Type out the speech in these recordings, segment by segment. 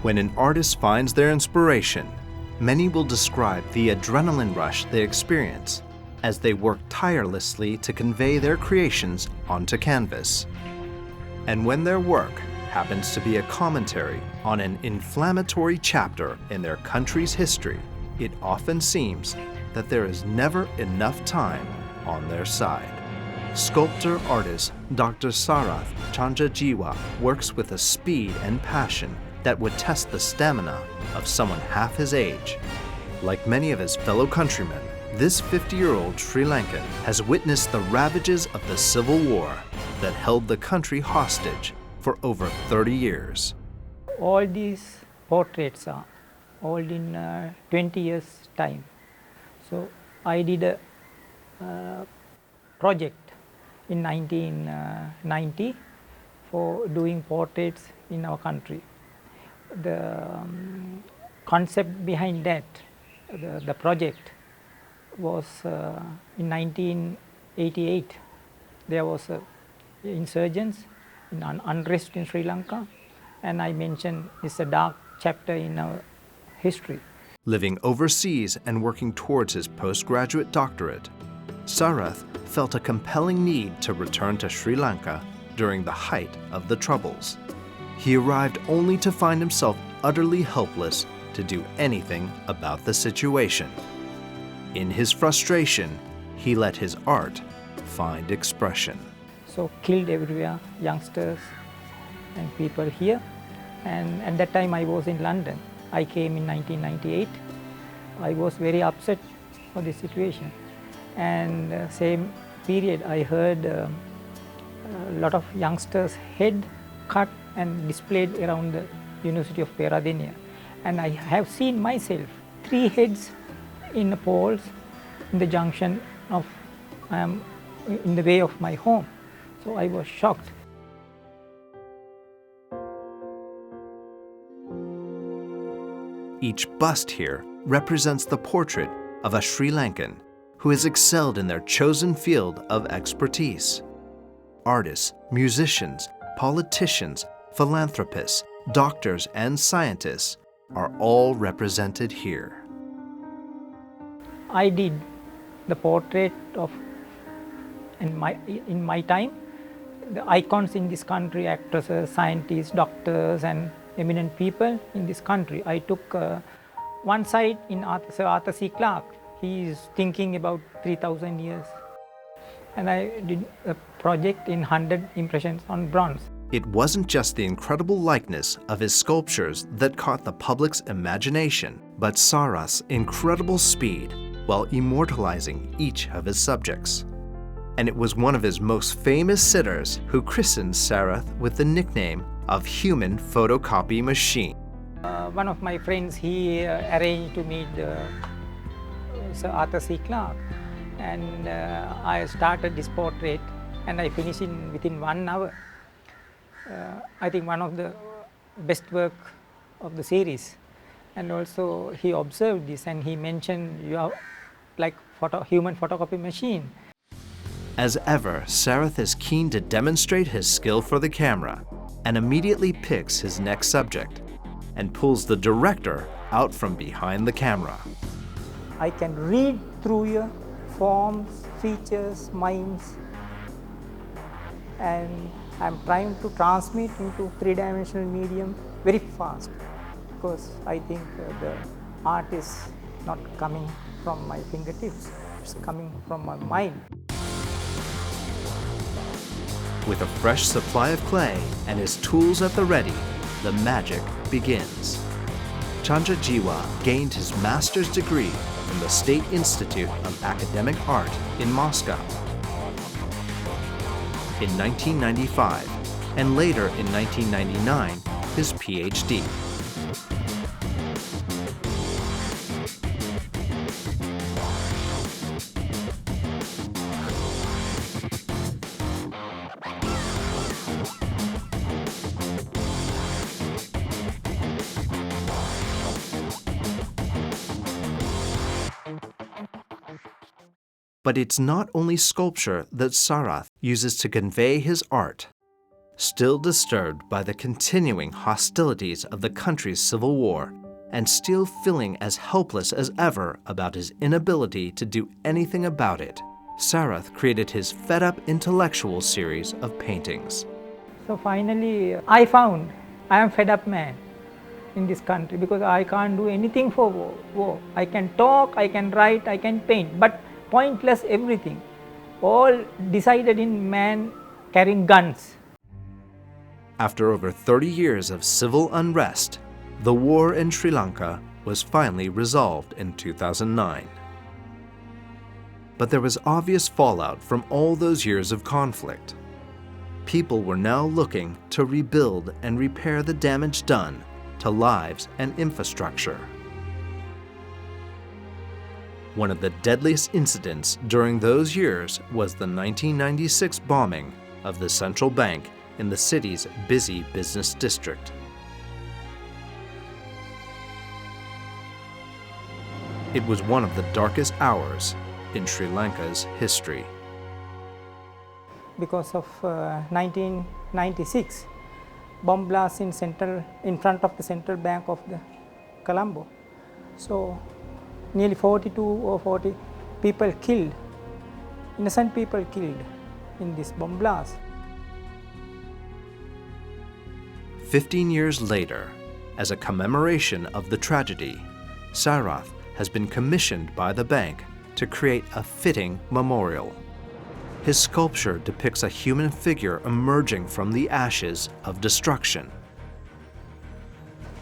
When an artist finds their inspiration, many will describe the adrenaline rush they experience as they work tirelessly to convey their creations onto canvas. And when their work happens to be a commentary on an inflammatory chapter in their country's history, it often seems that there is never enough time on their side. Sculptor-artist Dr. Sarath Chandrajiwa works with a speed and passion that would test the stamina of someone half his age. Like many of his fellow countrymen, this 50-year-old Sri Lankan has witnessed the ravages of the civil war that held the country hostage for over 30 years. All these portraits are all in 20 years' time. So I did a project in 1990 for doing portraits in our country. The concept behind that, the project, was in 1988. There was insurgents in unrest in Sri Lanka, and I mentioned it's a dark chapter in our history. Living overseas and working towards his postgraduate doctorate, Sarath felt a compelling need to return to Sri Lanka during the height of the Troubles. He arrived only to find himself utterly helpless to do anything about the situation. In his frustration, he let his art find expression. So killed everywhere, youngsters and people here. And at that time I was in London. I came in 1998. I was very upset for the situation. And same period I heard a lot of youngsters' head cut and displayed around the University of Peradeniya. And I have seen myself 3 heads in the poles in the junction of in the way of my home. So I was shocked. Each bust here represents the portrait of a Sri Lankan who has excelled in their chosen field of expertise. Artists, musicians, politicians, philanthropists, doctors, and scientists are all represented here. I did the portrait of, in my time, the icons in this country, actresses, scientists, doctors, and eminent people in this country. I took one side in Sir Arthur C. Clarke. He is thinking about 3,000 years. And I did a project in 100 impressions on bronze. It wasn't just the incredible likeness of his sculptures that caught the public's imagination, but Sarath's incredible speed while immortalizing each of his subjects. And it was one of his most famous sitters who christened Sarath with the nickname of Human Photocopy Machine. One of my friends, he arranged to meet Sir Arthur C. Clarke, and I started this portrait and I finished it within 1 hour. I think one of the best work of the series. And also he observed this and he mentioned, you are like human photocopy machine. As ever, Sarath is keen to demonstrate his skill for the camera and immediately picks his next subject and pulls the director out from behind the camera. I can read through your forms, features, minds, and I'm trying to transmit into 3-dimensional medium very fast, because I think the art is not coming from my fingertips, it's coming from my mind. With a fresh supply of clay and his tools at the ready, the magic begins. Chandrajiwa gained his master's degree from the State Institute of Academic Art in Moscow in 1995, and later in 1999, his PhD. But it's not only sculpture that Sarath uses to convey his art. still disturbed by the continuing hostilities of the country's civil war, and still feeling as helpless as ever about his inability to do anything about it, Sarath created his Fed Up Intellectual series of paintings. So finally, I found I am fed up man in this country because I can't do anything for war. I can talk, I can write, I can paint, but pointless everything. All decided in man carrying guns. After over 30 years of civil unrest, the war in Sri Lanka was finally resolved in 2009. But there was obvious fallout from all those years of conflict. People were now looking to rebuild and repair the damage done to lives and infrastructure. One of the deadliest incidents during those years was the 1996 bombing of the central bank in the city's busy business district. It was one of the darkest hours in Sri Lanka's history. Because of 1996 bomb blast in front of the central bank of the Colombo. So nearly 42 or 40 people killed, innocent people killed in this bomb blast. 15 years later, as a commemoration of the tragedy, Sarath has been commissioned by the bank to create a fitting memorial. His sculpture depicts a human figure emerging from the ashes of destruction.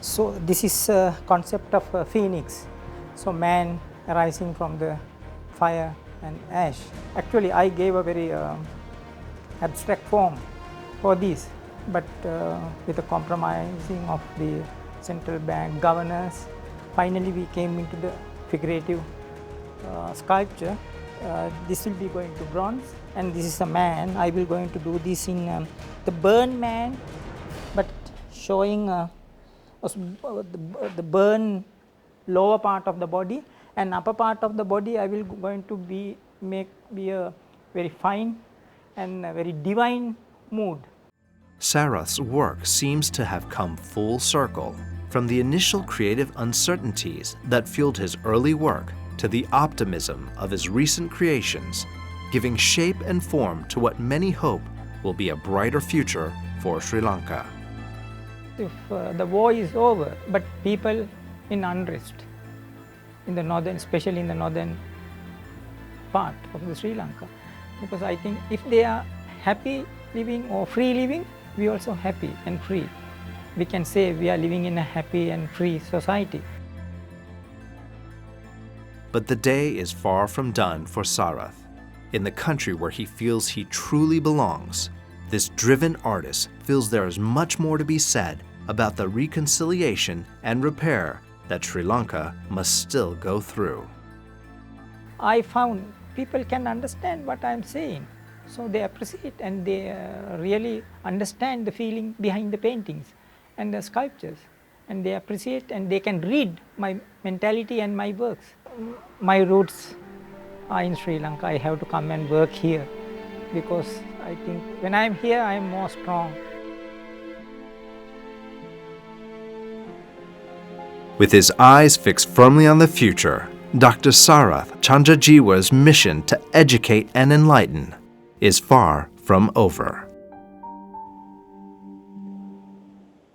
So this is a concept of a phoenix. So man arising from the fire and ash. Actually, I gave a very abstract form for this, but with the compromising of the central bank governors, finally we came into the figurative sculpture. This will be going to bronze, and this is a man. I will going to do this in the burn man, but showing the burn lower part of the body, and upper part of the body I will going to be a very fine and a very divine mood. Sarath's work seems to have come full circle, from the initial creative uncertainties that fueled his early work to the optimism of his recent creations, giving shape and form to what many hope will be a brighter future for Sri Lanka. If the war is over, but people in unrest, in the northern, especially in the northern part of the Sri Lanka, because I think if they are happy living or free living, we are also happy and free. We can say we are living in a happy and free society. But the day is far from done for Sarath. In the country where he feels he truly belongs, this driven artist feels there is much more to be said about the reconciliation and repair that Sri Lanka must still go through. I found people can understand what I am saying, so they appreciate and they really understand the feeling behind the paintings and the sculptures, and they appreciate and they can read my mentality and my works. My roots are in Sri Lanka. I have to come and work here because I think when I am here I am more strong. With his eyes fixed firmly on the future, Dr. Sarath Chandrajiwa's mission to educate and enlighten is far from over.